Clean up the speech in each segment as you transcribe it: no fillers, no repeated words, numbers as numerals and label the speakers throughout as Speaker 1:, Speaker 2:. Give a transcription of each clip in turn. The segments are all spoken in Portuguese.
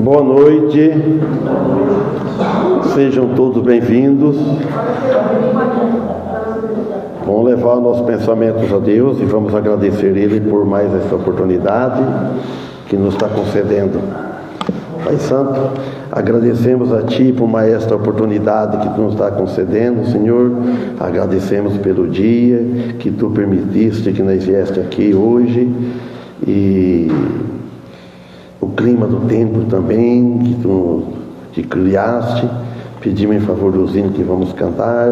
Speaker 1: Boa noite, sejam todos bem-vindos. Vamos levar nossos pensamentos a Deus e vamos agradecer Ele por mais essa oportunidade que nos está concedendo. Pai Santo, agradecemos a Ti por mais esta oportunidade que Tu nos está concedendo, Senhor. Agradecemos pelo dia que Tu permitiste que nós vieste aqui hoje e o clima do tempo também que Tu te criaste. Pedimos em favor dos hinos que vamos cantar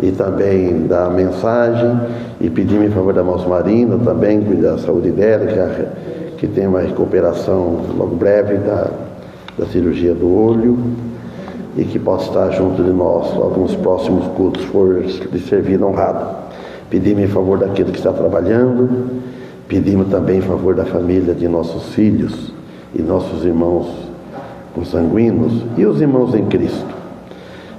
Speaker 1: e também da mensagem, e pedimos em favor da moça Marina também, cuidar da saúde dela, que tem uma recuperação logo breve da cirurgia do olho, e que possa estar junto de nós logo nos próximos cultos, for de servir honrado. Pedimos em favor daquele que está trabalhando, pedimos também em favor da família de nossos filhos e nossos irmãos consanguíneos e os irmãos em Cristo.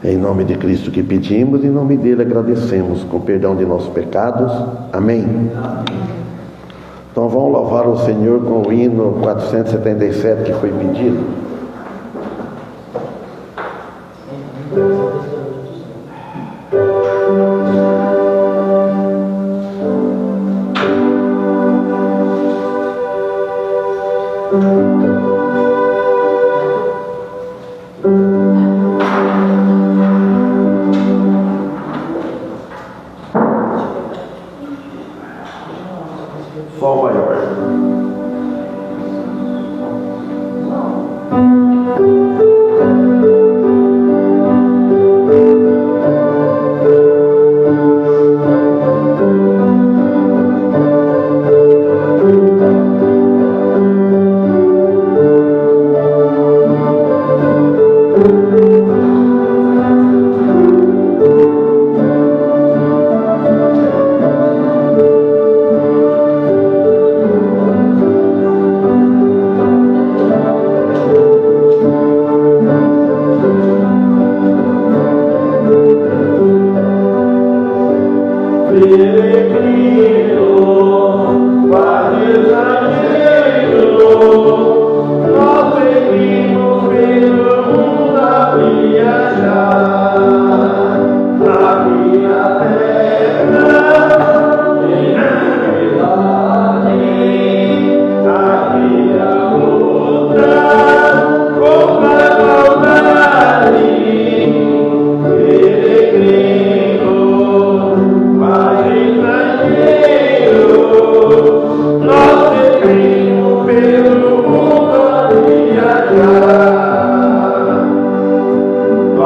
Speaker 1: É em nome de Cristo que pedimos, em nome dele agradecemos, com perdão de nossos pecados. Amém. Então vamos louvar o Senhor com o hino 477 que foi pedido. Sol maior.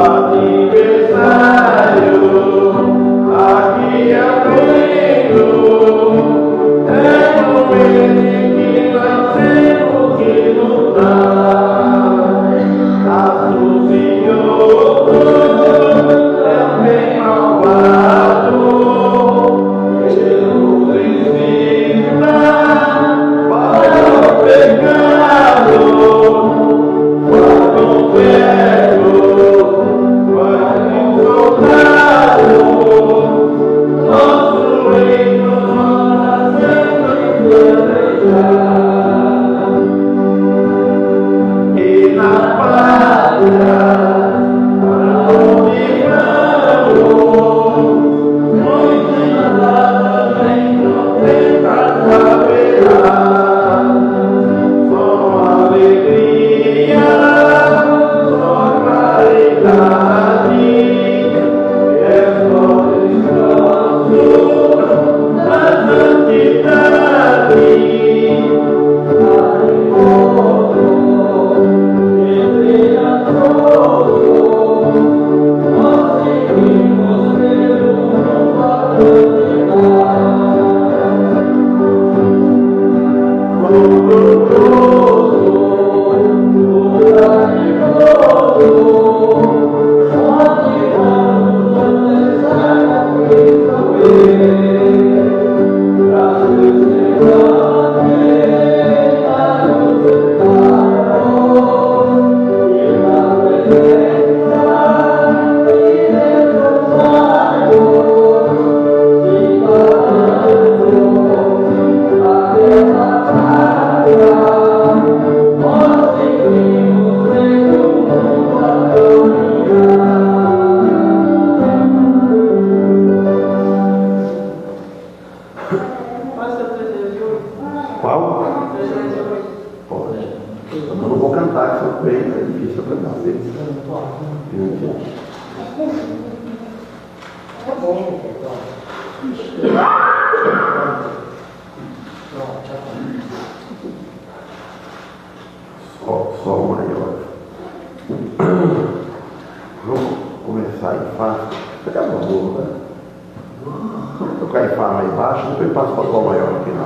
Speaker 1: Amém. Qual? Pode. Eu não vou cantar, que são bem, é difícil para cantar. Sol maior. Vamos começar em Fá. Pegar uma boa, né? Vamos tocar em Fá lá embaixo, depois passa para Sol maior aqui na.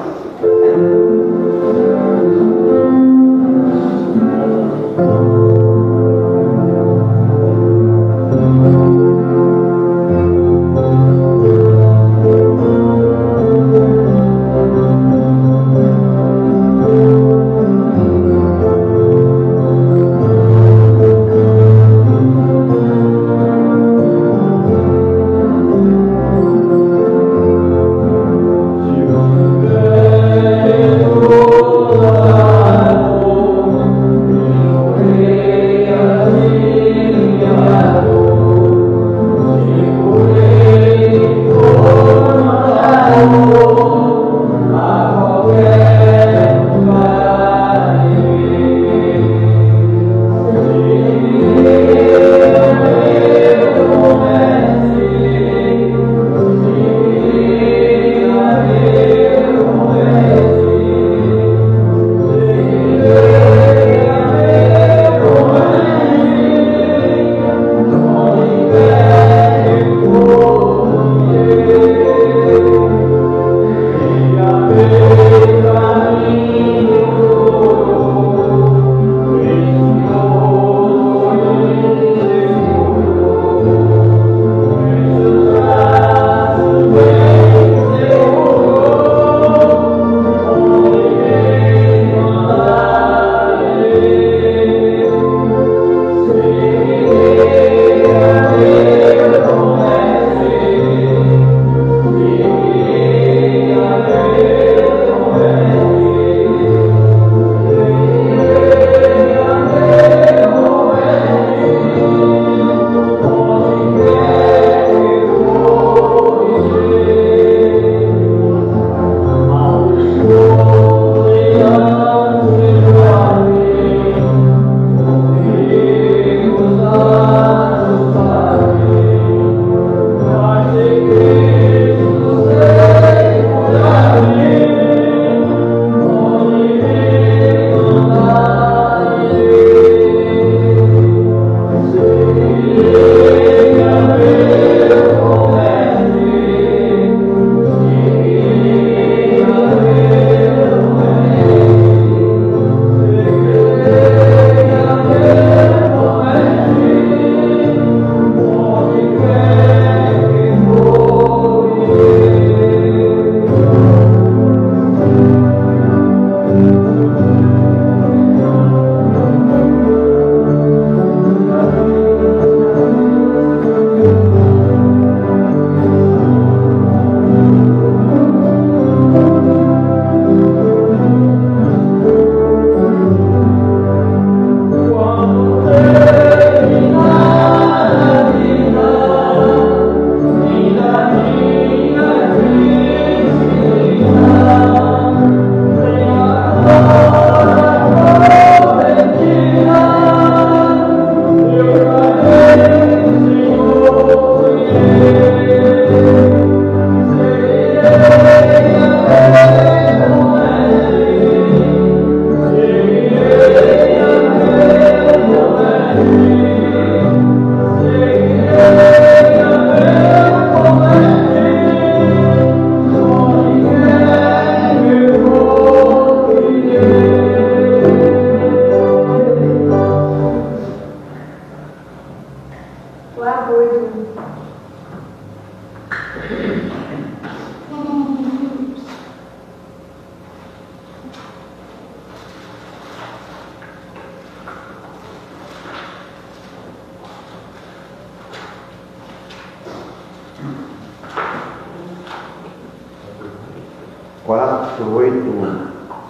Speaker 1: Quatro, oito,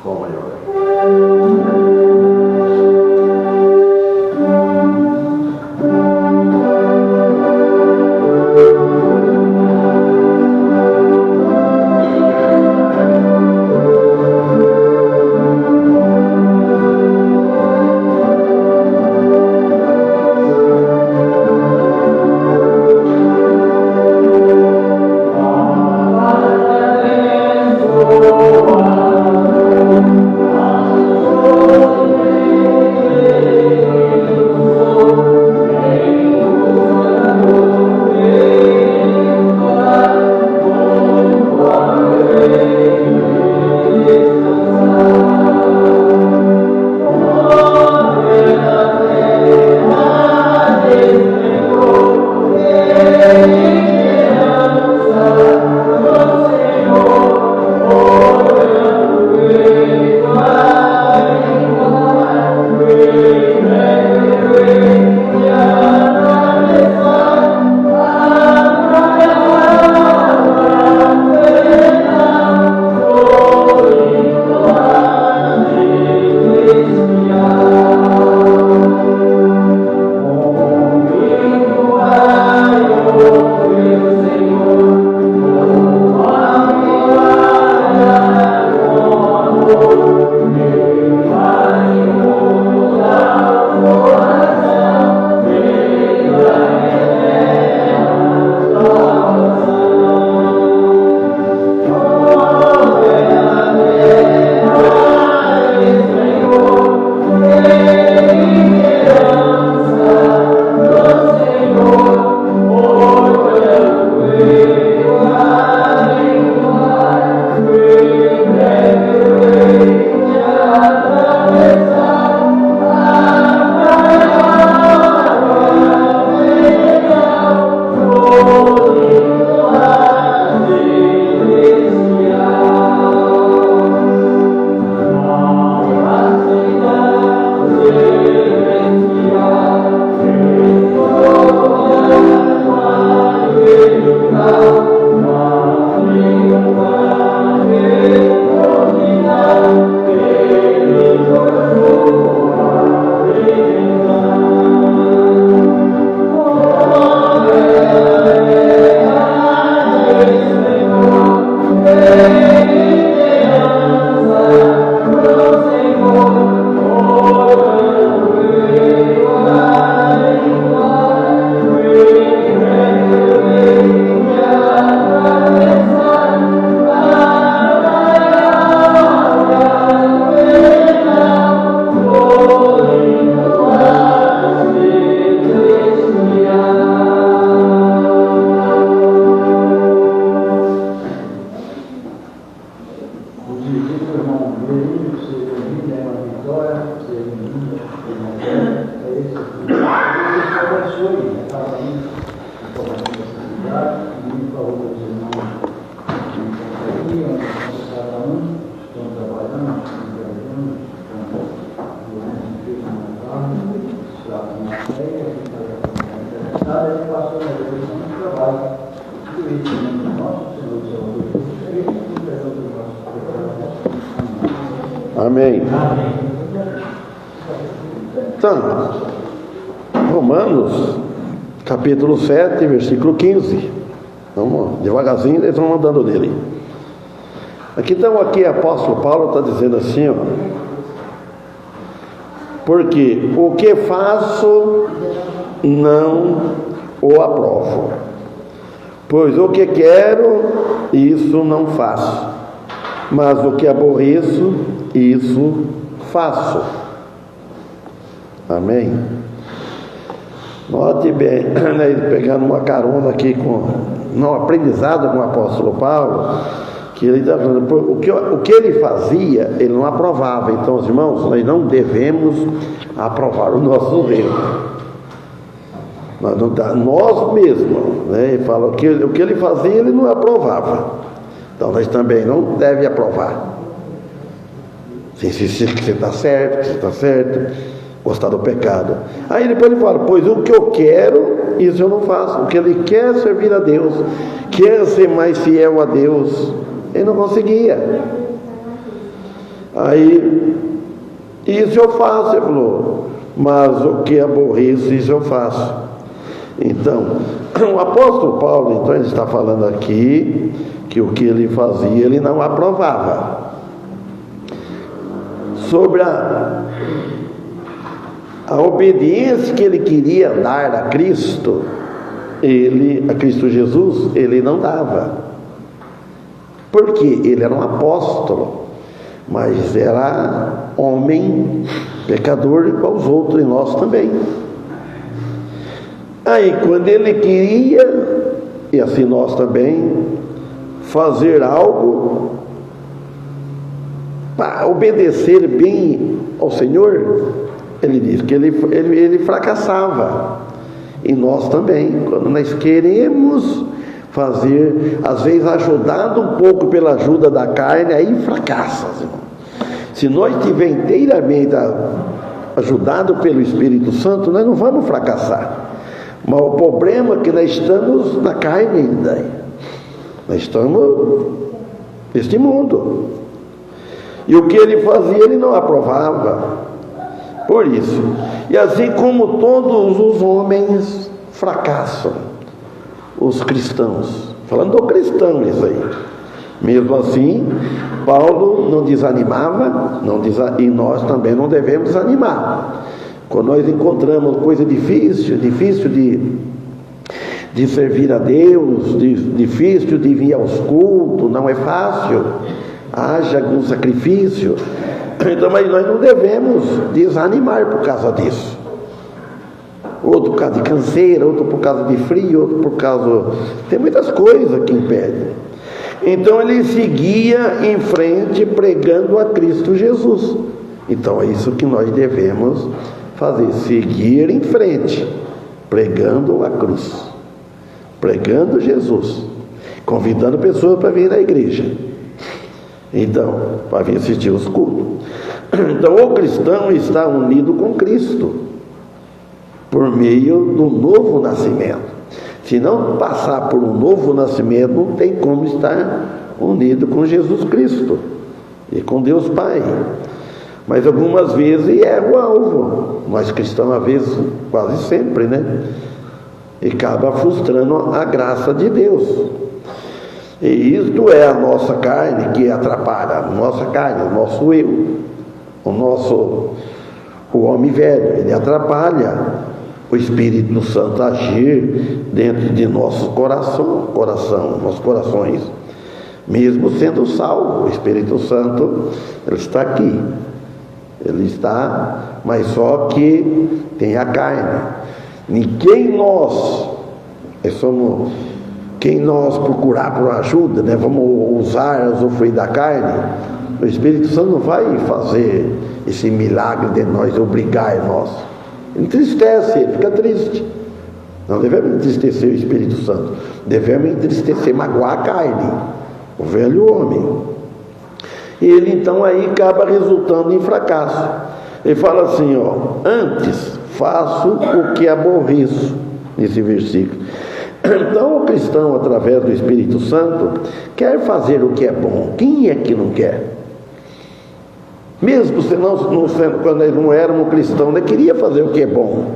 Speaker 1: Sol maior. Amém. Então, Romanos, capítulo 7, versículo 15. Vamos devagarzinho, eles vão andando nele. Então, aqui o apóstolo Paulo está dizendo assim, ó. Porque o que faço não o aprovo, pois o que quero, isso não faço, mas o que aborreço, isso faço. Amém? Note bem, né, pegando uma carona aqui no aprendizado com o apóstolo Paulo, que ele está falando, o que ele fazia, ele não aprovava. Então, os irmãos, nós não devemos aprovar o nosso erro. Nós mesmos, né? Ele fala, o que ele fazia, ele não aprovava. Então, nós também não devemos aprovar. Se você está certo, que você está certo, gostar do pecado. Aí depois ele fala, pois o que eu quero, isso eu não faço. O que ele quer é servir a Deus, quer ser mais fiel a Deus, ele não conseguia. Aí, isso eu faço, ele falou, mas o que aborreço, isso eu faço. Então, o apóstolo Paulo, então, ele está falando aqui que o que ele fazia, ele não aprovava. Sobre a obediência que ele queria dar a Cristo, a Cristo Jesus, ele não dava. Porque ele era um apóstolo, mas era homem, pecador igual os outros, e nós também. Aí quando ele queria, e assim nós também, fazer algo para obedecer bem ao Senhor, ele diz que ele fracassava. E nós também, quando nós queremos fazer, às vezes ajudado um pouco pela ajuda da carne, aí fracassa, irmão. Se nós estiver inteiramente ajudado pelo Espírito Santo, nós não vamos fracassar. Mas o problema é que nós estamos na carne ainda. Nós estamos neste mundo. E o que ele fazia, ele não aprovava. Por isso. E assim como todos os homens fracassam, os cristãos. Falando do cristão, isso aí. Mesmo assim, Paulo não desanimava, e nós também não devemos desanimar. Quando nós encontramos coisa difícil de servir a Deus, difícil de vir aos cultos, não é fácil, haja algum sacrifício, então, mas nós não devemos desanimar por causa disso. Outro por causa de canseira, outro por causa de frio, outro por causa... Tem muitas coisas que impedem. Então ele seguia em frente pregando a Cristo Jesus. Então é isso que nós devemos fazer, seguir em frente, pregando a cruz, pregando Jesus, convidando pessoas para vir à igreja, então, para vir assistir os cultos. Então o cristão está unido com Cristo, por meio do novo nascimento. Se não passar por um novo nascimento, não tem como estar unido com Jesus Cristo e com Deus Pai. Mas algumas vezes erra o alvo. Nós cristãos, às vezes, quase sempre, né? E acaba frustrando a graça de Deus. E isto é a nossa carne que atrapalha, a nossa carne, o nosso eu, o homem velho, ele atrapalha o Espírito Santo agir dentro de nossos nossos corações, mesmo sendo salvo. O Espírito Santo, ele está aqui. Ele está, mas só que tem a carne. Quem nós procurar por ajuda, né, vamos usufruir da carne, o Espírito Santo não vai fazer esse milagre de nós, obrigar nós. Entristece, ele fica triste. Não devemos entristecer o Espírito Santo, devemos entristecer, magoar a carne, o velho homem. E ele então aí acaba resultando em fracasso. Ele fala assim, antes faço o que aborreço, nesse versículo. Então o cristão, através do Espírito Santo, quer fazer o que é bom. Quem é que não quer? Mesmo quando nós não éramos cristãos, nós queríamos fazer o que é bom.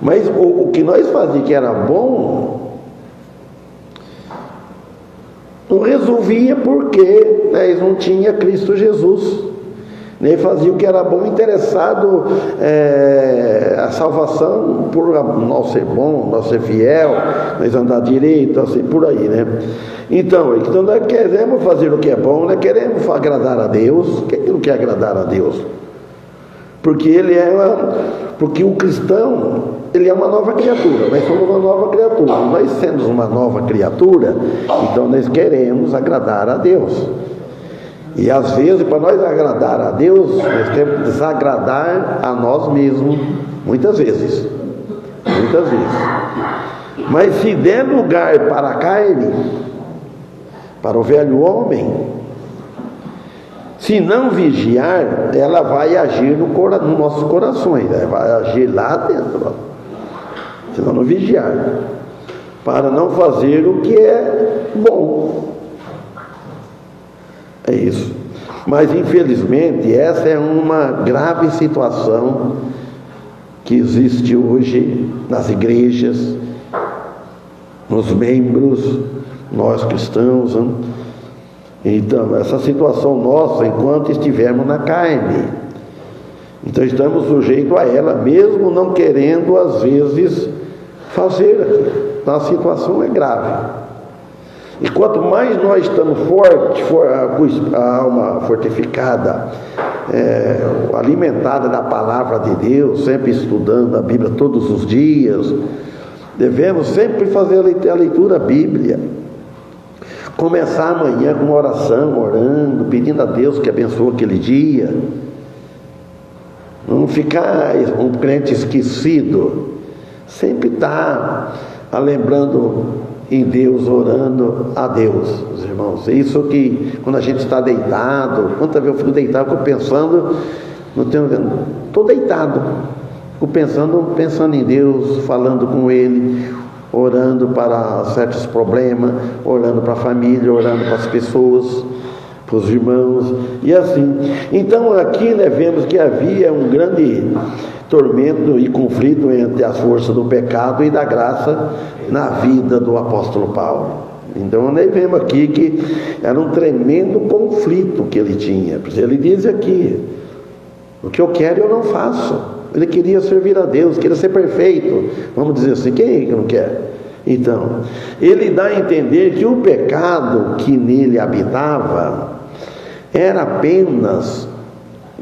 Speaker 1: Mas o que nós fazíamos que era bom, não resolvia porque nós não tinha Cristo Jesus. Nem fazia o que era bom, interessado a salvação por nós ser bom, nós ser fiel, nós andar direito, assim, por aí, né? Então nós queremos fazer o que é bom, nós queremos agradar a Deus. Quem não quer agradar a Deus? Porque porque o cristão, ele é uma nova criatura. Nós somos uma nova criatura. Nós sendo uma nova criatura, então nós queremos agradar a Deus. E às vezes, para nós agradar a Deus, nós temos que desagradar a nós mesmos, muitas vezes. Mas se der lugar para a carne, para o velho homem, se não vigiar, ela vai agir nos nossos corações, ela vai agir lá dentro, se não vigiar, para não fazer o que é bom. É isso. Mas infelizmente essa é uma grave situação que existe hoje nas igrejas, nos membros, nós cristãos, né? Então essa situação nossa, enquanto estivermos na carne, então estamos sujeitos a ela, mesmo não querendo às vezes fazer aquilo. Então a situação é grave. E quanto mais nós estamos fortes, com a alma fortificada, alimentada da palavra de Deus, sempre estudando a Bíblia todos os dias, devemos sempre fazer a leitura da Bíblia. Começar amanhã com uma oração, orando, pedindo a Deus que abençoe aquele dia. Não ficar um crente esquecido. Sempre estar lembrando em Deus, orando a Deus, os irmãos. É isso que, quando a gente está deitado, quantas vezes eu fico deitado, fico pensando, estou deitado, fico pensando em Deus, falando com Ele, orando para certos problemas, orando para a família, orando para as pessoas, para os irmãos, e assim. Então aqui vemos que havia um grande tormento e conflito entre as forças do pecado e da graça na vida do apóstolo Paulo. Então nós vemos aqui que era um tremendo conflito que ele tinha. Ele diz aqui: o que eu quero eu não faço. Ele queria servir a Deus, queria ser perfeito. Vamos dizer assim, quem é que não quer? Então, ele dá a entender que o pecado que nele habitava era apenas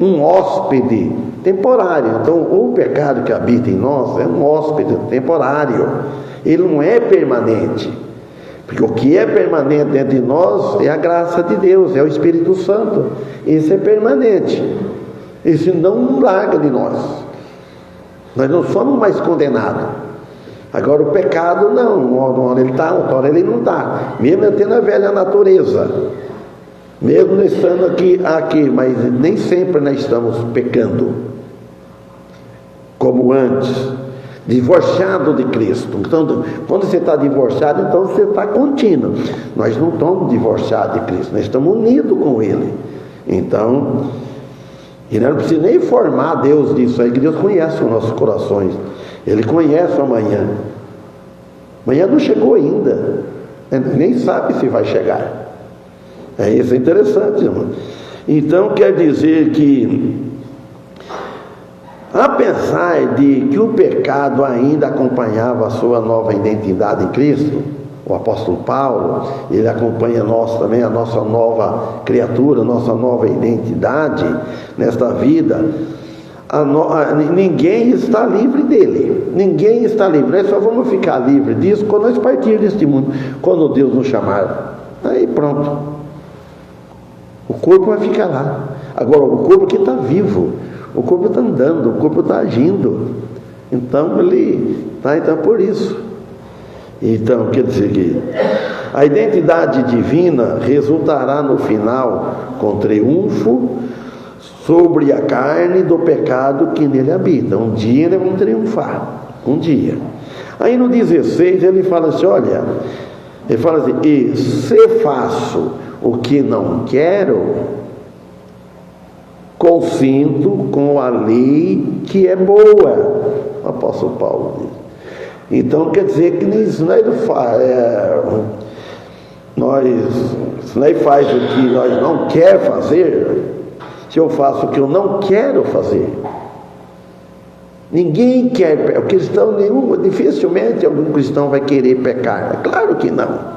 Speaker 1: um hóspede temporário. Então, o pecado que habita em nós é um hóspede temporário. Ele não é permanente. Porque o que é permanente dentro de nós é a graça de Deus, é o Espírito Santo. Esse é permanente. Esse não larga de nós. Nós não somos mais condenados. Agora o pecado não. Uma hora ele está, outra hora ele não está. Mesmo tendo a velha natureza. Mesmo estando aqui, mas nem sempre nós estamos pecando como antes, divorciado de Cristo. Então, quando você está divorciado, então você está contínuo. Nós não estamos divorciados de Cristo, nós estamos unidos com Ele. Então, e não precisa nem informar Deus disso aí, que Deus conhece os nossos corações. Ele conhece o amanhã. Amanhã não chegou ainda, nem sabe se vai chegar. Isso é interessante, irmão. Então quer dizer que, a pensar de que o pecado ainda acompanhava a sua nova identidade em Cristo, o apóstolo Paulo, ele acompanha nós também, a nossa nova criatura, a nossa nova identidade nesta vida. Ninguém está livre dele. Ninguém está livre. Nós só vamos ficar livre disso quando nós partirmos deste mundo, quando Deus nos chamar. Aí pronto. O corpo vai ficar lá. Agora, o corpo aqui está vivo. O corpo está andando, o corpo está agindo. Então, ele está então por isso. Então, quer dizer que a identidade divina resultará no final com triunfo sobre a carne do pecado que nele habita. Um dia eles vão triunfar. Um dia. Aí no 16 ele fala assim, olha, ele fala assim, e se faço o que não quero, consinto com a lei que é boa. O apóstolo Paulo diz. Então quer dizer que se nós faz o que nós não quer fazer, se eu faço o que eu não quero fazer, ninguém quer, o cristão nenhum, dificilmente algum cristão vai querer pecar. É claro que não.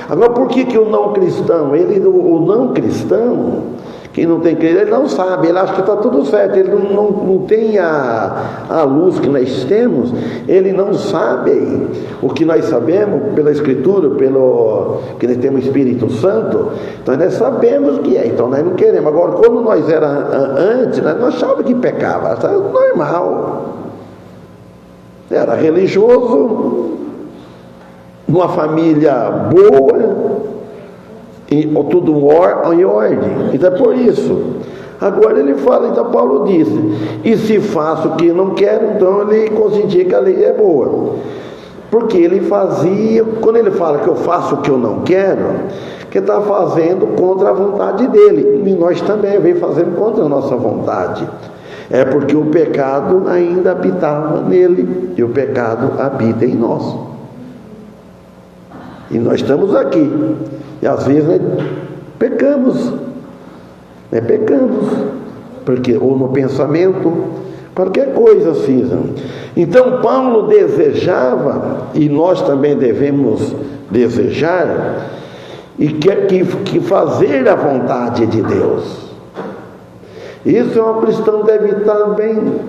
Speaker 1: Agora, por que o não cristão, o não cristão, quem não tem crer, ele não sabe, ele acha que está tudo certo, ele não tem a luz que nós temos, ele não sabe o que nós sabemos pela Escritura, que nós temos o Espírito Santo, então nós sabemos o que é, então nós não queremos. Agora, quando nós éramos antes, nós não achávamos que pecava, era normal, era religioso, numa família boa, tudo em ordem. Então é por isso. Agora ele fala, então Paulo disse, e se faço o que não quero, então ele consentia que a lei é boa. Porque ele fazia, quando ele fala que eu faço o que eu não quero, que está fazendo contra a vontade dele. E nós também vem fazendo contra a nossa vontade. É porque o pecado ainda habitava nele, e o pecado habita em nós. E nós estamos aqui. E às vezes pecamos. Pecamos. Porque ou no pensamento, Qualquer coisa assim. Então Paulo desejava, e nós também devemos desejar, e que fazer a vontade de Deus. Isso é um cristão deve estar bem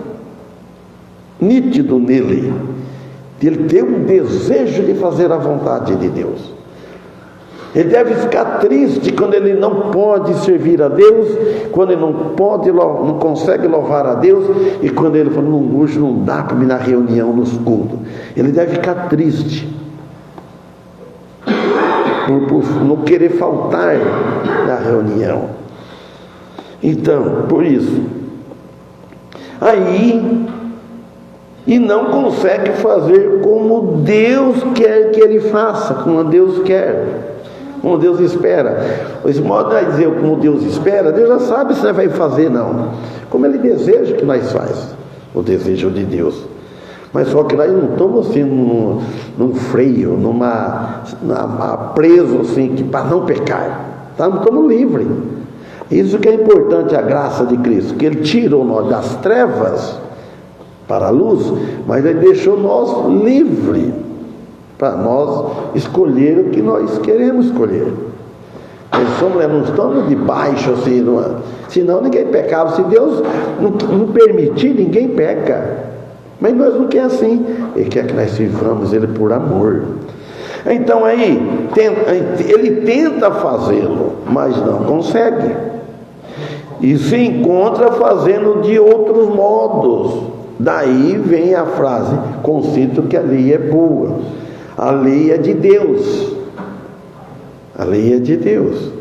Speaker 1: nítido nele. Ele tem um desejo de fazer a vontade de Deus. Ele deve ficar triste quando ele não pode servir a Deus, quando ele não consegue louvar a Deus, e quando ele fala, hoje não dá para ir na reunião, nos cultos. Ele deve ficar triste por não querer faltar na reunião. Então, por isso, aí, e não consegue fazer como Deus quer que ele faça, como Deus quer. Como Deus espera. Esse modo de dizer como Deus espera, Deus já sabe se vai fazer, não. Como Ele deseja que nós façamos, o desejo de Deus. Mas só que nós não estamos assim num freio, preso assim, para não pecar. Estamos livres. Isso que é importante, a graça de Cristo, que Ele tirou nós das trevas para a luz, mas Ele deixou nós livres, para nós escolher o que nós queremos escolher. Nós não estamos debaixo assim, senão ninguém pecava. Se Deus não permitir, ninguém peca. Mas nós não queremos assim. Ele quer que nós sirvamos Ele por amor. Então aí, ele tenta fazê-lo, mas não consegue. E se encontra fazendo de outros modos. Daí vem a frase, consinto que a lei é boa. A lei é de Deus. A lei é de Deus.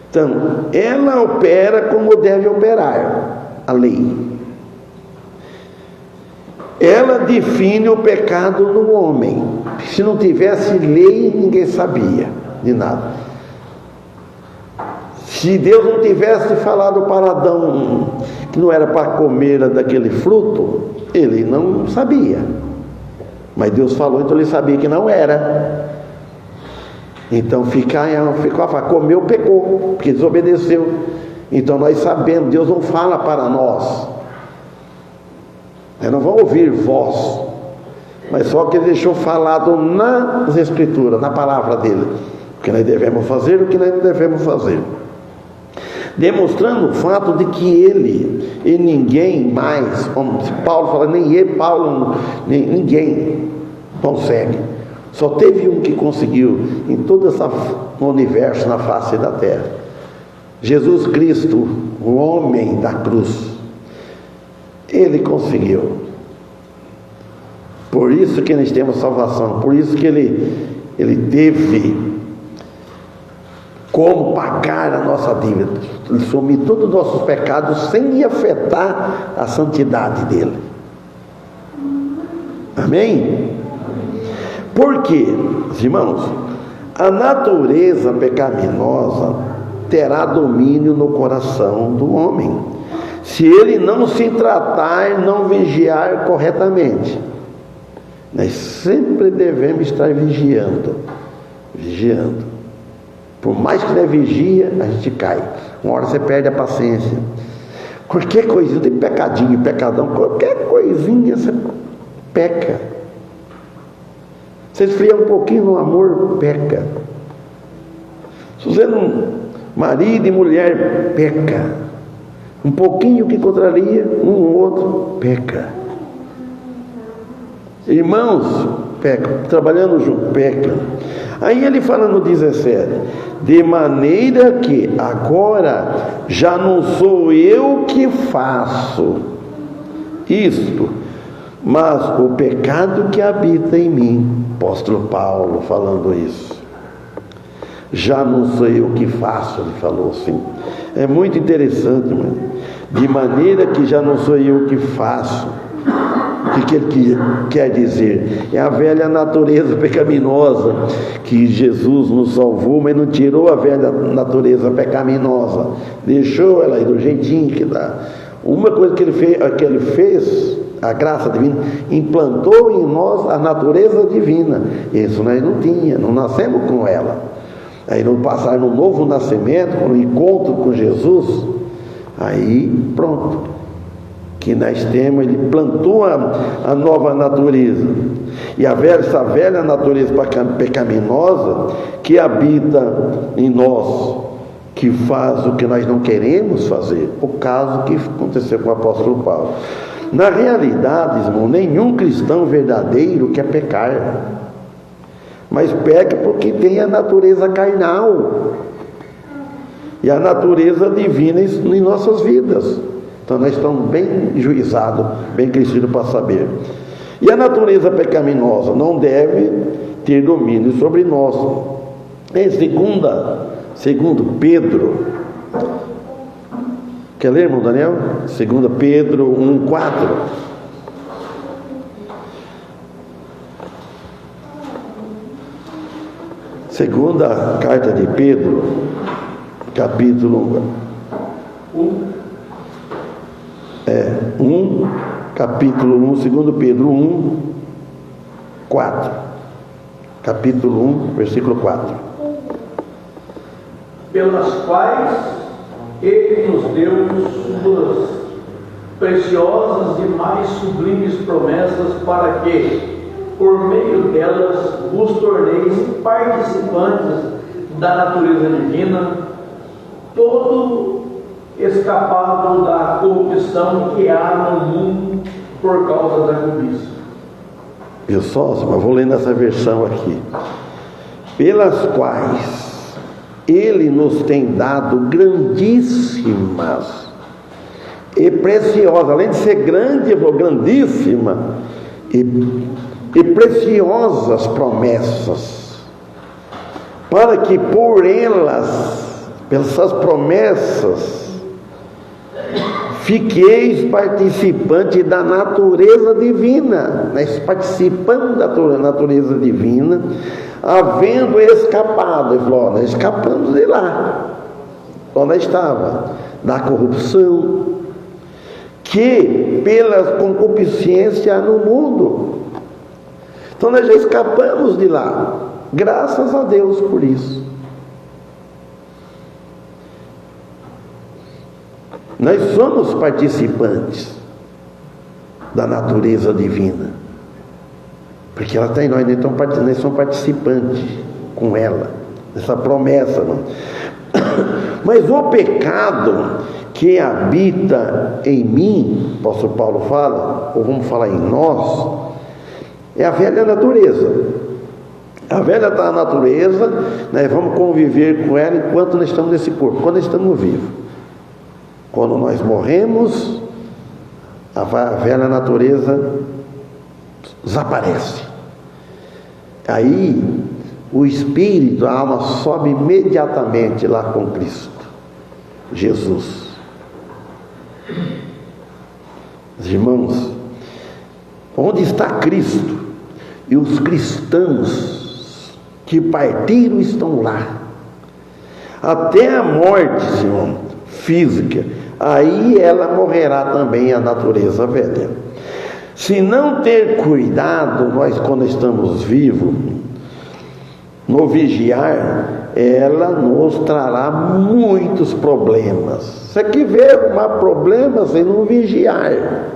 Speaker 1: Então, ela opera como deve operar a lei. Ela define o pecado no homem. Se não tivesse lei, ninguém sabia de nada. Se Deus não tivesse falado para Adão que não era para comer daquele fruto, ele não sabia. Mas Deus falou, então ele sabia que não era. Então comeu, pecou, porque desobedeceu. Então nós sabemos, Deus não fala para nós. Nós não vamos ouvir voz, mas só que ele deixou falado nas Escrituras, na palavra dele, o que nós devemos fazer e o que nós não devemos fazer. Demonstrando o fato de que ele e ninguém mais, como Paulo fala, nem ele, Paulo, ninguém consegue. Só teve um que conseguiu em todo o universo, na face da terra. Jesus Cristo, o homem da cruz. Ele conseguiu. Por isso que nós temos salvação. Por isso que ele teve como pagar a nossa dívida, assumir todos os nossos pecados sem afetar a santidade dele. Amém? Por quê, irmãos? A natureza pecaminosa terá domínio no coração do homem, se ele não se tratar, não vigiar corretamente. Nós sempre devemos estar vigiando. Por mais que não vigia, a gente cai. Uma hora você perde a paciência. Qualquer coisinha, tem pecadinho, pecadão, qualquer coisinha você peca. Você esfria um pouquinho no amor, peca. Se você não, marido e mulher, peca. Um pouquinho que contraria um ou outro, peca. Irmãos, peca. Trabalhando junto, peca. Aí ele fala no 17, de maneira que agora já não sou eu que faço isto, mas o pecado que habita em mim. Apóstolo Paulo falando isso. Já não sou eu que faço, ele falou assim. É muito interessante, mano. De maneira que já não sou eu que faço. O que ele quer dizer? É a velha natureza pecaminosa que Jesus nos salvou, mas não tirou a velha natureza pecaminosa. Deixou ela aí do jeitinho que dá. Uma coisa que ele fez, a graça divina, implantou em nós a natureza divina. Isso nós não tínhamos, não nascemos com ela. Aí no passar no novo nascimento, no encontro com Jesus, aí pronto. que nós temos, ele plantou a nova natureza. E essa velha natureza pecaminosa que habita em nós, que faz o que nós não queremos fazer. O caso que aconteceu com o apóstolo Paulo. Na realidade, irmão, nenhum cristão verdadeiro quer pecar, mas peca porque tem a natureza carnal e a natureza divina em nossas vidas. Então nós estamos bem juizados, bem crescidos para saber. E a natureza pecaminosa não deve ter domínio sobre nós. Em segundo Pedro, quer ler, irmão Daniel? 2 Pedro 1:4. Segunda carta de Pedro, capítulo 1, capítulo 1, 2 Pedro 1, 4. Capítulo 1, versículo 4.
Speaker 2: Pelas quais Ele nos deu suas preciosas e mais sublimes promessas, para que, por meio delas, vos torneis participantes da natureza divina, todo escapado da corrupção que há no mundo por causa da cobiça.
Speaker 1: Eu vou ler nessa versão aqui. Pelas quais Ele nos tem dado grandíssimas e preciosas, além de ser grande, grandíssima e preciosas promessas, para que por elas, pelas promessas, fiqueis participantes da natureza divina. Nós participamos da natureza divina, havendo escapado. Ele falou: nós escapamos de lá, onde nós estava, da corrupção que pela concupiscência no mundo. Então nós já escapamos de lá, graças a Deus por isso. Nós somos participantes da natureza divina, porque ela está em nós, nós somos participantes com ela, essa promessa, não? Mas o pecado que habita em mim, o apóstolo Paulo fala, ou vamos falar em nós, é a velha natureza. A velha natureza, nós vamos conviver com ela enquanto nós estamos nesse corpo, quando nós estamos vivos. Quando nós morremos, a velha natureza desaparece. Aí o espírito, a alma sobe imediatamente lá com Cristo Jesus. Irmãos, onde está Cristo e os cristãos que partiram estão lá, até a morte, irmão, física, aí ela morrerá também, a natureza velha. Se não ter cuidado, nós quando estamos vivos, no vigiar, ela nos trará muitos problemas. Você que vê arrumar problemas sem não vigiar.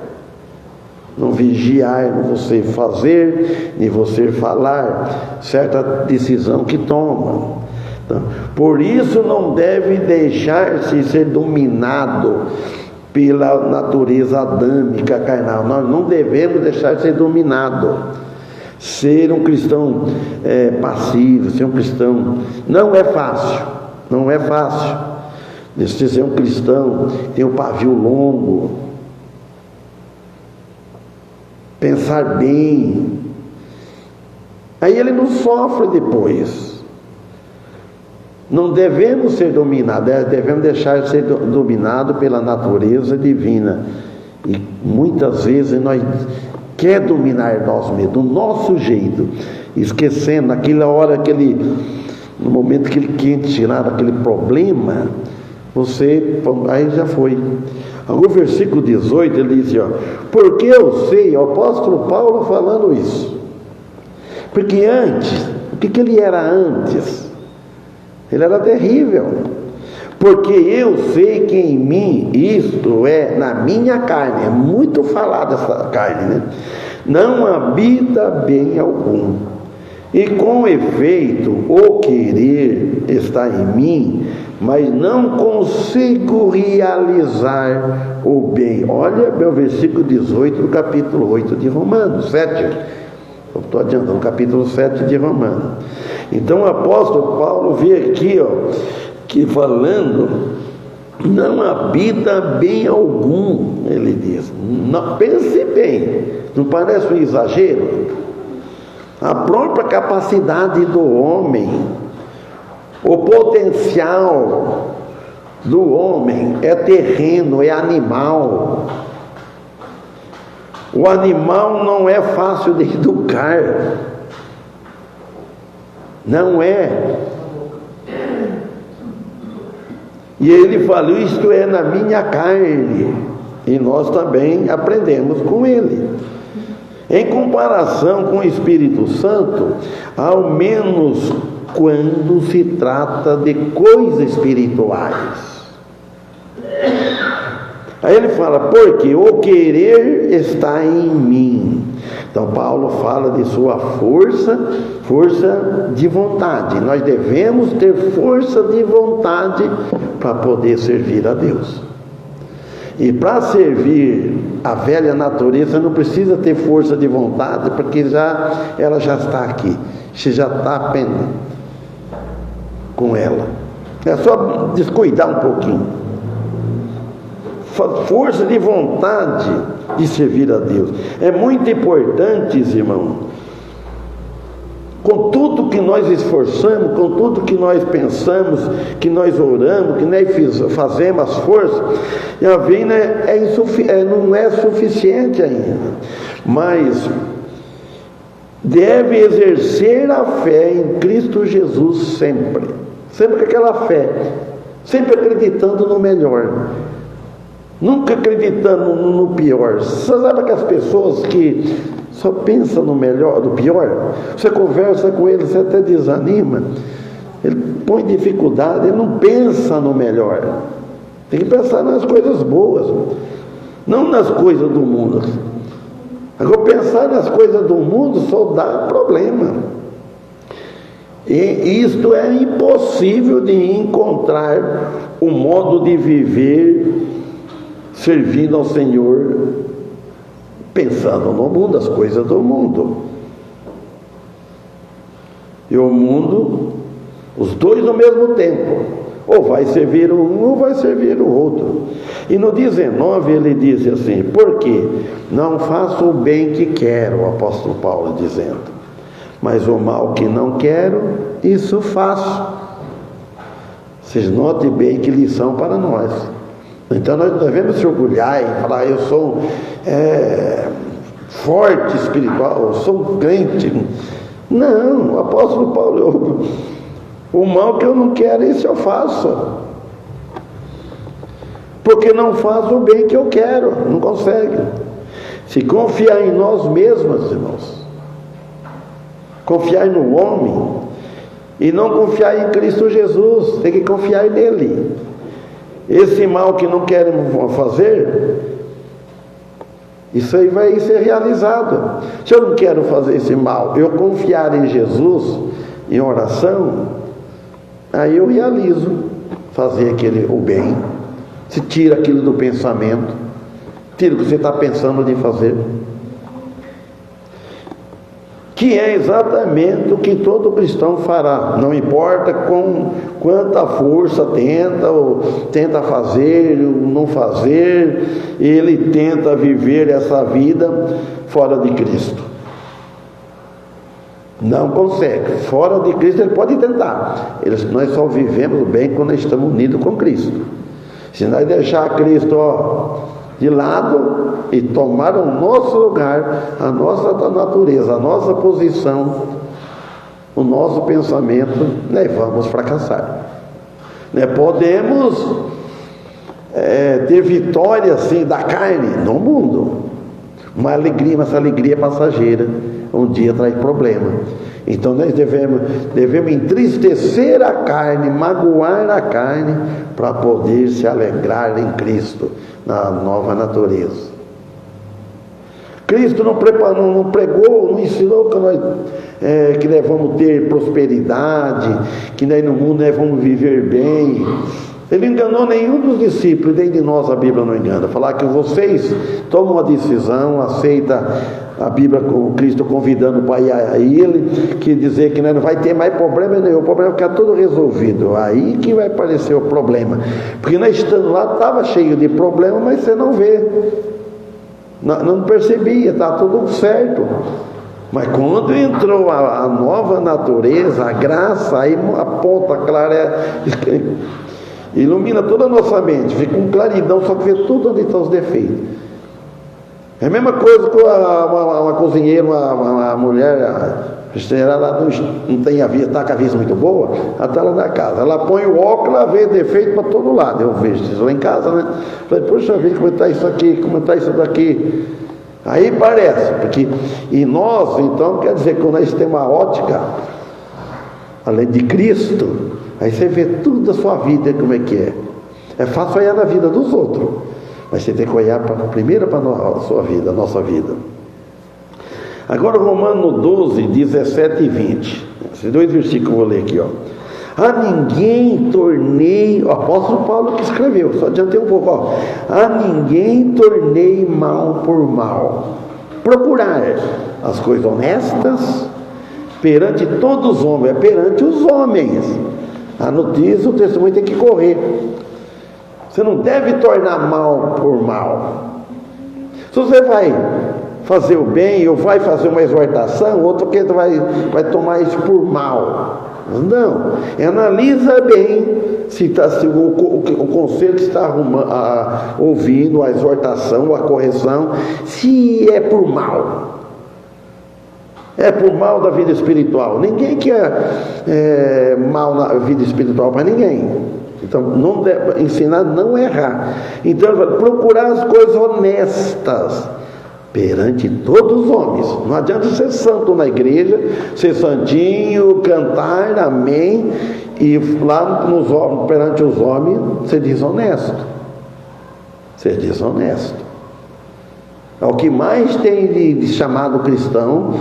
Speaker 1: Não vigiar, não você fazer, nem você falar certa decisão que toma. Então, por isso não deve deixar-se ser dominado pela natureza adâmica carnal. Nós não devemos deixar de ser dominado. Ser um cristão passivo, ser um cristão não é fácil, não é fácil. Se ser um cristão tem um pavio longo, pensar bem, aí ele não sofre depois. Não devemos ser dominados, devemos deixar de ser dominados pela natureza divina. E muitas vezes nós quer dominar nós mesmos, do nosso jeito, esquecendo naquela hora, no momento que ele quer tirar aquele problema, aí já foi. O versículo 18 ele diz, porque eu sei, o apóstolo Paulo falando isso, porque antes, o que ele era antes? Ele era terrível, Porque eu sei que em mim, isto é, na minha carne, é muito falada essa carne, né? Não habita bem algum. E com efeito, o querer está em mim, mas não consigo realizar o bem. Olha meu versículo 18 do capítulo 8 de Romanos, 7. Eu estou adiantando, capítulo 7 de Romanos. Então o apóstolo Paulo vê aqui, que falando, não habita bem algum, ele diz. Não, pense bem, não parece um exagero? A própria capacidade do homem, o potencial do homem é terreno, é animal. O animal não é fácil de educar, não é. E ele falou, isto é na minha carne, e nós também aprendemos com ele. Em comparação com o Espírito Santo, ao menos quando se trata de coisas espirituais. Aí ele fala, porque o querer está em mim. Então Paulo fala de sua força de vontade. Nós devemos ter força de vontade para poder servir a Deus. E para servir a velha natureza não precisa ter força de vontade, porque ela já está aqui. Você já está apenas com ela. É só descuidar um pouquinho. Força de vontade de servir a Deus. É muito importante, irmão. Com tudo que nós esforçamos, com tudo que nós pensamos, que nós oramos, que nós fazemos as forças, e a vida não é suficiente ainda. Mas deve exercer a fé em Cristo Jesus sempre. Sempre com aquela fé. Sempre acreditando no melhor. Nunca acreditando no pior. Você sabe aquelas pessoas que só pensam no melhor, no pior? Você conversa com ele, você até desanima. Ele põe dificuldade, ele não pensa no melhor. Tem que pensar nas coisas boas, não nas coisas do mundo. Agora, pensar nas coisas do mundo só dá problema. E isto é impossível de encontrar um modo de viver servindo ao Senhor, pensando no mundo, as coisas do mundo. E o mundo, os dois ao mesmo tempo, ou vai servir um ou vai servir o outro. E no 19 ele diz assim, porque não faço o bem que quero, o apóstolo Paulo dizendo, mas o mal que não quero, isso faço. Vocês notem bem que lição para nós. Então nós devemos se orgulhar e falar, eu sou forte espiritual, eu sou crente. Não, o apóstolo Paulo, o mal que eu não quero, isso eu faço. Porque não faz o bem que eu quero, não consegue. Se confiar em nós mesmos, irmãos, confiar no homem e não confiar em Cristo Jesus, tem que confiar nele. Esse mal que não queremos fazer, isso aí vai ser realizado. Se eu não quero fazer esse mal, eu confiar em Jesus, em oração, aí eu realizo fazer o bem. Se tira aquilo do pensamento, tira o que você está pensando de fazer, que é exatamente o que todo cristão fará, não importa com quanta força tenta fazer ou não fazer, ele tenta viver essa vida fora de Cristo. Não consegue. Fora de Cristo ele pode tentar. Nós só vivemos bem quando estamos unidos com Cristo. Se nós deixar Cristo de lado e tomar o nosso lugar, a nossa natureza, a nossa posição, o nosso pensamento, nós vamos fracassar. Podemos ter vitória assim da carne no mundo, uma alegria, mas essa alegria é passageira, um dia traz problema. Então nós devemos entristecer a carne, magoar a carne, para poder se alegrar em Cristo, na nova natureza. Cristo não pregou, não ensinou que nós vamos ter prosperidade, que nós no mundo nós vamos viver bem. Ele enganou nenhum dos discípulos, nem de nós a Bíblia não engana. Falar que vocês tomam uma decisão, aceita a Bíblia com Cristo convidando para ir a Ele, que dizer que não vai ter mais problema nenhum, o problema vai ficar tudo resolvido. Aí que vai aparecer o problema. Porque nós estando lá, estava cheio de problema, mas você não vê. Não percebia, está tudo certo. Mas quando entrou a nova natureza, a graça, aí a ponta clara ilumina toda a nossa mente, fica com claridão, só que vê tudo onde estão os defeitos. É a mesma coisa com uma cozinheira, uma mulher, ela não tem está com a vista muito boa, ela está lá na casa, ela põe o óculos, ela vê defeito para todo lado. Eu vejo isso lá em casa, né? Falei, poxa vida, como está isso aqui, como está isso daqui. Aí parece, e nós, então, quer dizer que quando nós temos uma ótica, além de Cristo, aí você vê tudo da sua vida como é que é. É fácil olhar na vida dos outros, mas você tem que olhar primeiro para a sua vida, a nossa vida. Agora Romanos 12, 17 e 20. Esses dois versículos eu vou ler aqui, ó. A ninguém tornei, o apóstolo Paulo que escreveu, só adiantei um pouco, ó. A ninguém tornei mal por mal. Procurar as coisas honestas perante todos os homens, é perante os homens. A notícia, o testemunho tem que correr. Você não deve tornar mal por mal. Se você vai fazer o bem, ou vai fazer uma exortação, outro que vai tomar isso por mal. Não, analisa bem se o conselho que está ouvindo, a exortação, a correção, se é por mal. É por mal da vida espiritual. Ninguém quer mal na vida espiritual para ninguém. Então, não deve, ensinar não errar. Então, procurar as coisas honestas perante todos os homens. Não adianta ser santo na igreja, ser santinho, cantar, amém, e lá perante os homens ser desonesto. Ser desonesto. É o que mais tem de chamado cristão,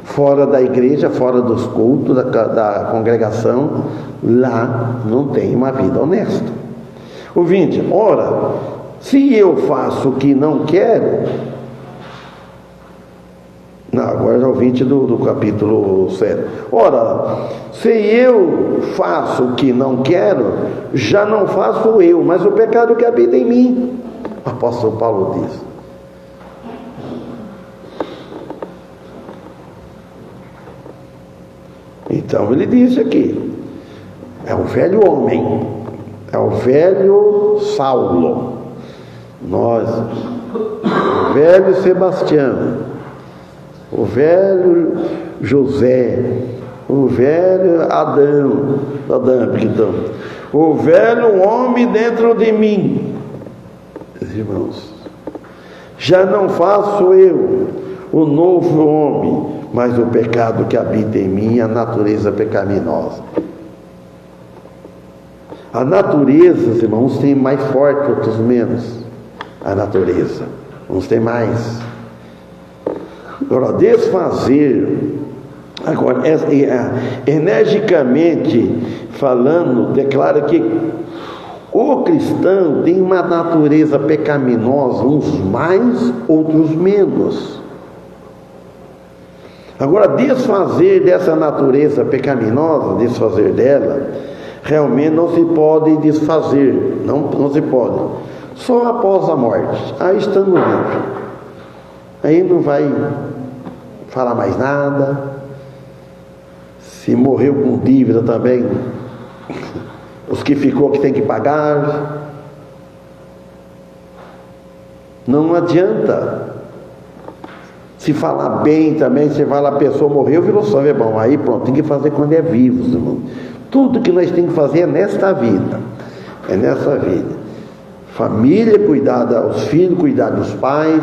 Speaker 1: fora da igreja, fora dos cultos, da congregação, lá não tem uma vida honesta. O 20, ora, se eu faço o que não quero... Não, agora é o 20 do capítulo 7. Ora, se eu faço o que não quero, já não faço eu, mas o pecado que habita em mim. O apóstolo Paulo diz. Então ele disse aqui, é o velho homem, é o velho Saulo, o velho Sebastião, o velho José, o velho Adão, então, o velho homem dentro de mim, irmãos, já não faço eu, o novo homem, mas o pecado que habita em mim, a natureza pecaminosa. A natureza, irmãos, tem mais forte, outros menos. A natureza, uns tem mais. Agora, desfazer, agora, energicamente falando, declara que o cristão tem uma natureza pecaminosa, uns mais, outros menos. Agora, desfazer dessa natureza pecaminosa, desfazer dela, realmente não se pode desfazer, não se pode. Só após a morte, aí estando livre. Aí não vai falar mais nada. Se morreu com dívida também, os que ficou que tem que pagar. Não adianta. Se falar bem também, você fala, a pessoa morreu, virou sangue, é bom. Aí pronto, tem que fazer quando é vivo, irmão. Tudo que nós temos que fazer é nesta vida. É nessa vida. Família, cuidar dos filhos, cuidar dos pais,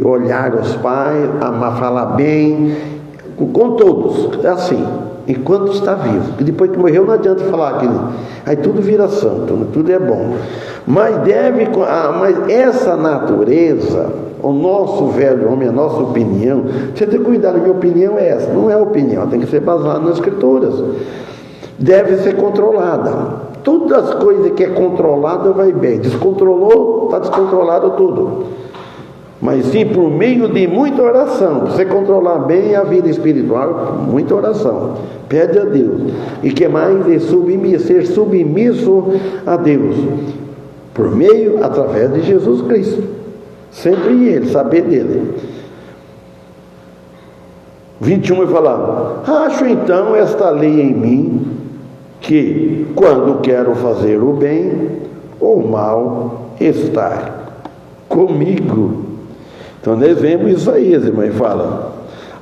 Speaker 1: olhar os pais, amar, falar bem, com todos, é assim, enquanto está vivo. E depois que morreu não adianta falar que aí tudo vira santo, tudo é bom. Mas mas essa natureza, o nosso velho homem, a nossa opinião, você tem que cuidar, a minha opinião é essa, não é opinião, tem que ser baseada nas Escrituras. Deve ser controlada. Todas as coisas que é controlada vai bem. Descontrolou, está descontrolado tudo. Mas sim, por meio de muita oração, você controlar bem a vida espiritual, muita oração. Pede a Deus. E que mais? Ser submisso a Deus. Por meio, através de Jesus Cristo. Sempre em Ele, saber dele. 21 vai falar: acho então esta lei em mim, que quando quero fazer o bem, o mal está comigo. Então nós vemos Isaías, irmão, e fala: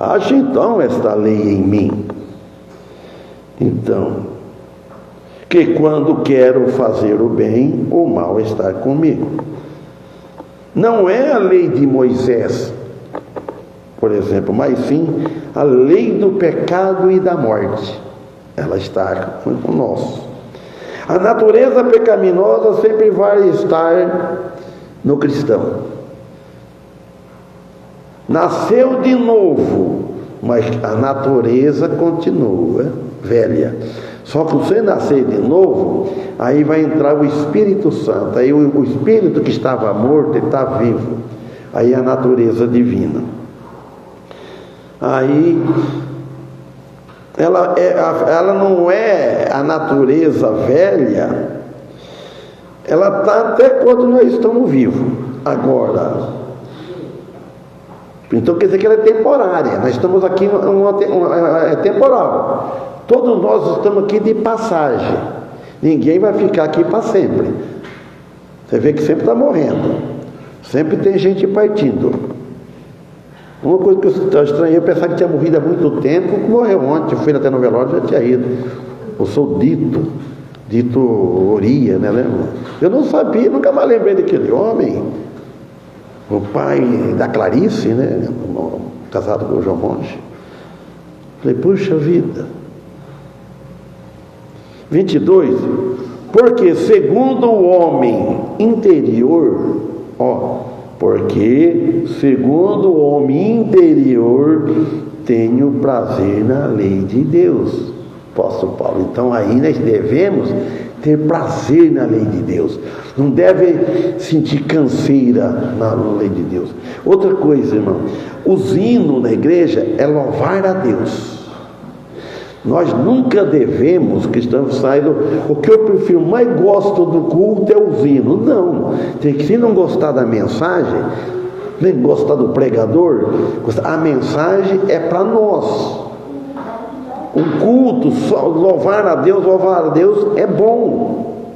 Speaker 1: acho então esta lei em mim. Então, que quando quero fazer o bem, o mal está comigo. Não é a lei de Moisés, por exemplo, mas sim a lei do pecado e da morte. Ela está conosco. A natureza pecaminosa sempre vai estar no cristão. Nasceu de novo, mas a natureza continua velha. Só que você nascer de novo, aí vai entrar o Espírito Santo. Aí o Espírito que estava morto, ele está vivo. Aí a natureza divina. Aí ela não é a natureza velha, ela está até quando nós estamos vivos. Agora, então quer dizer que ela é temporária. Nós estamos aqui, é temporal. Todos nós estamos aqui de passagem. Ninguém vai ficar aqui para sempre. Você vê que sempre está morrendo. Sempre tem gente partindo. Uma coisa que eu estranhei, eu pensava que tinha morrido há muito tempo, morreu ontem, eu fui até no velório, já tinha ido. Eu sou Dito Oria, né, lembra? Eu não sabia, nunca mais lembrei daquele homem, o pai da Clarice, né, casado com o João Monte. Falei, puxa vida. 22, porque segundo o homem interior, porque segundo o homem interior tenho prazer na lei de Deus. Apóstolo Paulo. Então aí nós devemos ter prazer na lei de Deus. Não deve sentir canseira na lei de Deus. Outra coisa, irmão, os hinos na igreja é louvar a Deus. Nós nunca devemos, cristãos, sair o que eu prefiro, mais gosto do culto é os hinos. Não, tem que, se não gostar da mensagem, nem gostar do pregador, a mensagem é para nós. O culto, louvar a Deus é bom.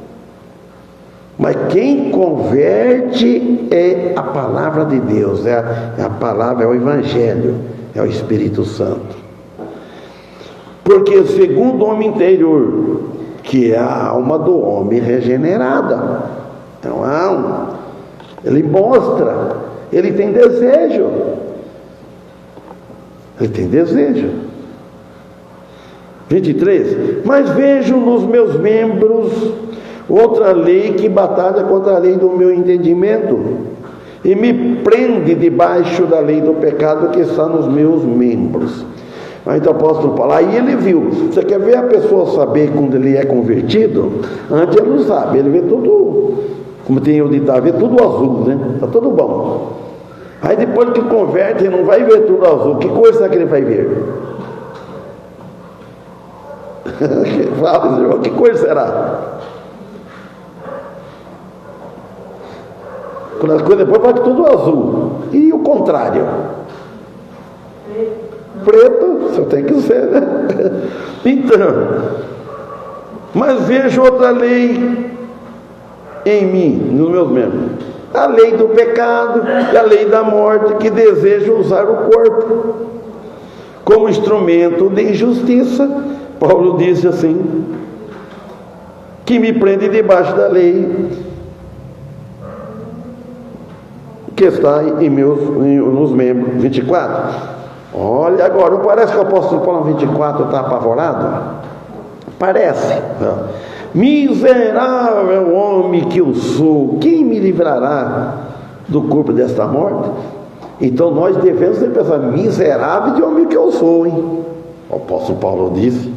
Speaker 1: Mas quem converte é a palavra de Deus, é a palavra, é o Evangelho, é o Espírito Santo. Porque segundo o homem interior, que é a alma do homem regenerada, então a alma, ele mostra, ele tem desejo. Ele tem desejo. 23, mas vejo nos meus membros outra lei que batalha contra a lei do meu entendimento e me prende debaixo da lei do pecado que está nos meus membros. Aí então o apóstolo Paulo, aí ele viu. Você quer ver a pessoa saber quando ele é convertido? Antes ele não sabe, ele vê tudo, como tem o ditado, vê tudo azul, né? Está tudo bom. Aí depois que converte, ele não vai ver tudo azul. Que coisa será que ele vai ver? Fala, irmão, que coisa será? Quando as coisas depois vai tudo azul. E o contrário? Preto, só tem que ser, né? Então, mas vejo outra lei em mim, nos meus membros, a lei do pecado e a lei da morte, que deseja usar o corpo como instrumento de injustiça. Paulo disse assim, que me prende debaixo da lei que está nos membros. 24, Olha agora, não parece que o apóstolo Paulo 24 está apavorado? Parece. Miserável homem que eu sou, quem me livrará do corpo desta morte? Então nós devemos pensar, miserável de homem que eu sou, hein? O apóstolo Paulo disse,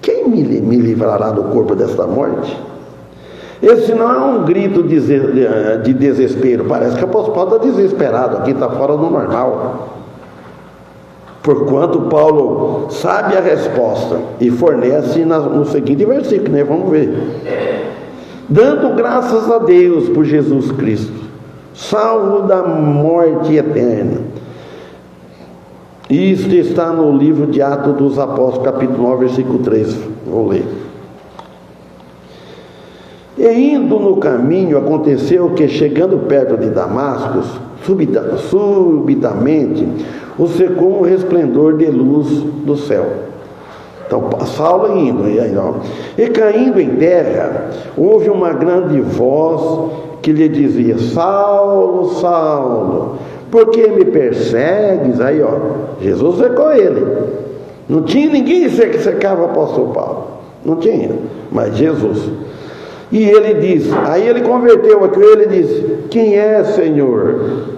Speaker 1: quem me livrará do corpo desta morte? Esse não é um grito de desespero, parece que o apóstolo Paulo está desesperado, aqui está fora do normal. Porquanto Paulo sabe a resposta e fornece no seguinte versículo, né? Vamos ver. Dando graças a Deus por Jesus Cristo, salvo da morte eterna. Isto está no livro de Atos dos Apóstolos, capítulo 9, versículo 3. Vou ler. E indo no caminho, aconteceu que, chegando perto de Damasco, subitamente o secou um resplendor de luz do céu. Então, Saulo indo, e caindo em terra, houve uma grande voz que lhe dizia: Saulo, Saulo, por que me persegues? Aí, Jesus secou ele. Não tinha ninguém que secava o apóstolo Paulo. Não tinha, mas Jesus. E ele disse, aí ele converteu aqui, ele disse: quem é, Senhor?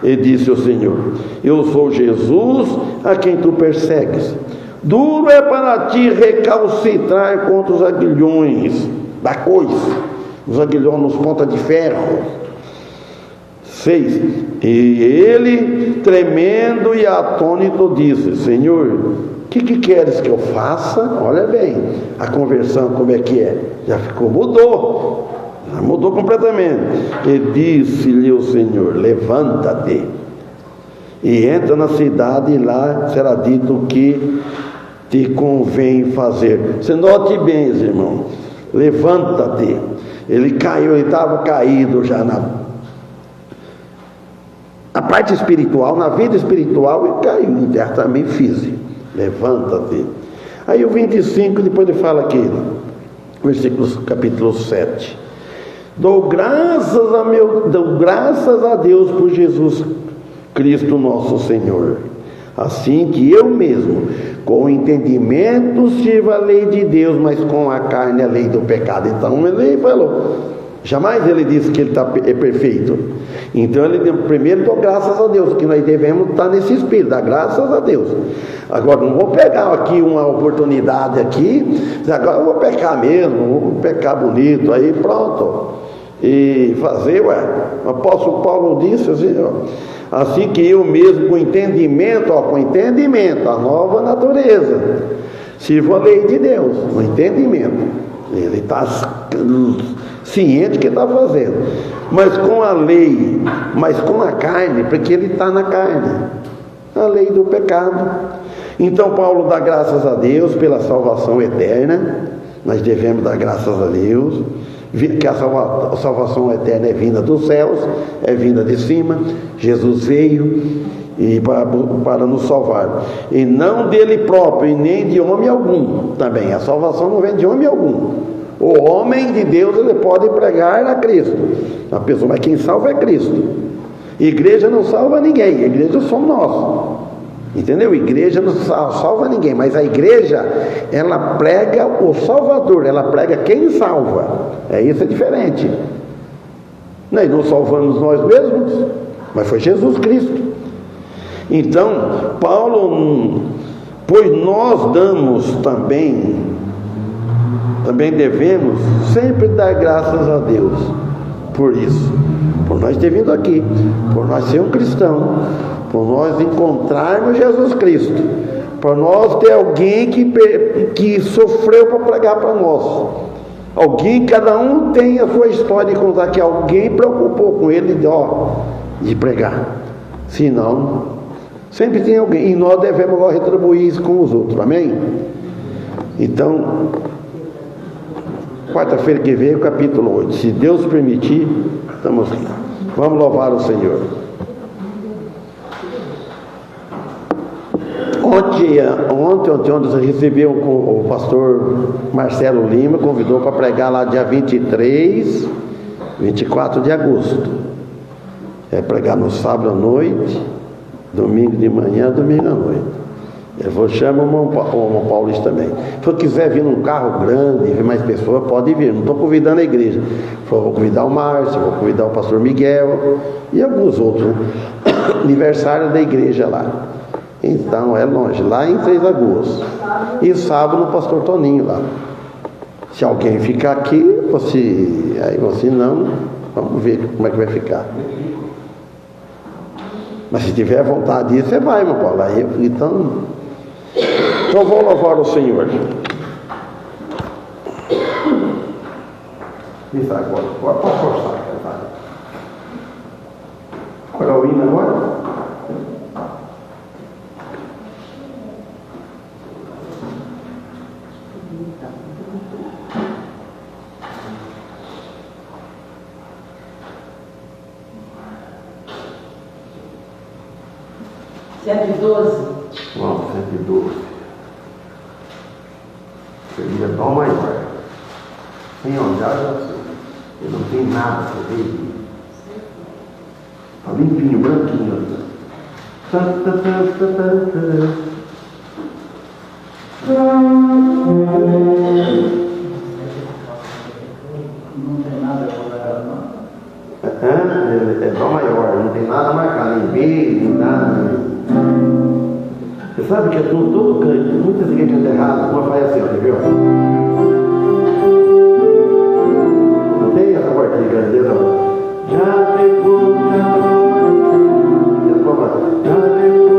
Speaker 1: E disse o Senhor: eu sou Jesus a quem tu persegues. Duro é para ti recalcitrar contra os aguilhões da coisa, os aguilhões nos pontas de ferro. 6. E ele, tremendo e atônito, disse: Senhor, o que queres que eu faça? Olha bem, a conversão como é que é? Já mudou completamente. E disse-lhe o Senhor: levanta-te e entra na cidade, e lá será dito o que te convém fazer. Você note bem, irmão, levanta-te. Ele caiu, ele estava caído já na parte espiritual, na vida espiritual, ele caiu em terra também física. Levanta-te. Aí o 25, depois ele fala aqui, capítulo 7. Dou graças a Deus por Jesus Cristo nosso Senhor, assim que eu mesmo, com o entendimento, sirva a lei de Deus, mas com a carne a lei do pecado. Então ele falou, jamais ele disse que ele é perfeito. Então ele primeiro deu graças a Deus, que nós devemos estar nesse espírito, dar graças a Deus. Agora não vou pegar aqui uma oportunidade aqui, agora eu vou pecar mesmo, vou pecar bonito, aí pronto. E fazer, o apóstolo Paulo disse assim que eu mesmo com entendimento, a nova natureza, sirvo a lei de Deus, com entendimento. Ele está ciente que está fazendo, mas com a lei, mas com a carne, porque ele está na carne, a lei do pecado. Então Paulo dá graças a Deus pela salvação eterna. Nós devemos dar graças a Deus, que a salvação eterna é vinda dos céus, é vinda de cima. Jesus veio e para nos salvar, e não dele próprio, e nem de homem algum. Também a salvação não vem de homem algum. O homem de Deus, ele pode pregar a Cristo, a pessoa, mas quem salva é Cristo. Igreja não salva ninguém, a igreja somos nós, entendeu? Igreja não salva ninguém, mas a igreja, ela prega o Salvador, ela prega quem salva. Isso é diferente. Nós não salvamos nós mesmos, mas foi Jesus Cristo. Então Paulo, pois nós damos também devemos sempre dar graças a Deus por isso, por nós ter vindo aqui, por nós ser um cristão, por nós encontrarmos Jesus Cristo, por nós ter alguém que sofreu para pregar para nós, alguém, cada um tem a sua história de contar, que alguém preocupou com ele de pregar. Senão, sempre tem alguém, e nós devemos agora retribuir isso com os outros, amém? Então, quarta-feira que vem, capítulo 8. Se Deus permitir, estamos aqui. Vamos louvar o Senhor. Ontem você recebeu o pastor Marcelo Lima, convidou para pregar lá dia 23, 24 de agosto. Pregar no sábado à noite Domingo de manhã, domingo à noite. Eu vou chamar o irmão Paulista também. Se quiser vir num carro grande, ver mais pessoas, pode vir. Não estou convidando a igreja. Vou convidar o Márcio, vou convidar o pastor Miguel e alguns outros, né? Aniversário da igreja lá. Então é longe, lá em Três Lagoas. E sábado o pastor Toninho lá. Se alguém ficar aqui, aí você não, vamos ver como é que vai ficar. Mas se tiver vontade disso, você vai, irmão Paulo. Aí, então vou louvar o Senhor. Isso agora, pode forçar, vai. Olha o hino agora. Vamos, 112. Seria dó maior. Sem olhar, eu não tem nada para ver. Está limpinho, branquinho.
Speaker 2: Não tem nada para
Speaker 1: é dó maior, não tem nada marcado, nem B, nem nada. Você sabe que todo canto, muitas igrejas enterradas, uma faz assim, ó, viu? Não tem essa parte de grandeza, não. Já pegou, e a tua mãe, já pegou,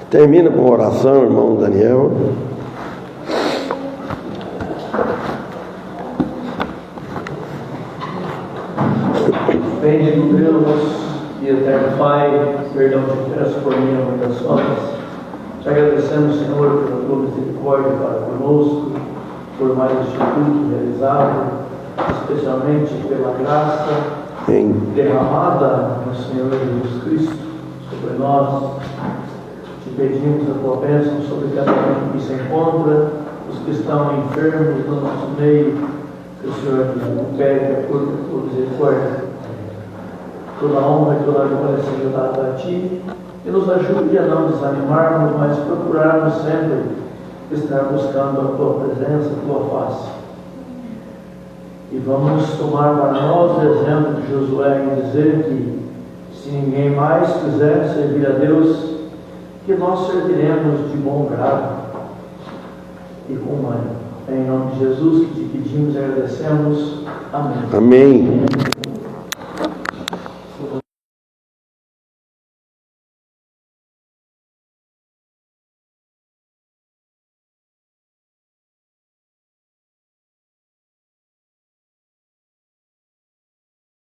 Speaker 1: Termina com oração, irmão Daniel.
Speaker 2: Bendito Deus e eterno Pai, perdão te peço por minha muitas faltas. Te agradecemos, Senhor, pela tua misericórdia para conosco, por mais este culto realizado, especialmente pela graça derramada no Senhor Jesus Cristo sobre nós. Te pedimos a tua bênção sobre cada um que se encontra, os que estão enfermos no nosso meio, que o Senhor nos pede por misericórdia. Toda a honra e toda a glória seja dada a Ti e nos ajude a não desanimarmos, mas procurarmos sempre estar buscando a Tua presença, a Tua face. E vamos tomar para nós o exemplo de Josué em dizer que se ninguém mais quiser servir a Deus, que nós serviremos de bom grado e com ânimo. Em nome de Jesus que te pedimos e agradecemos. Amém.
Speaker 1: Amém.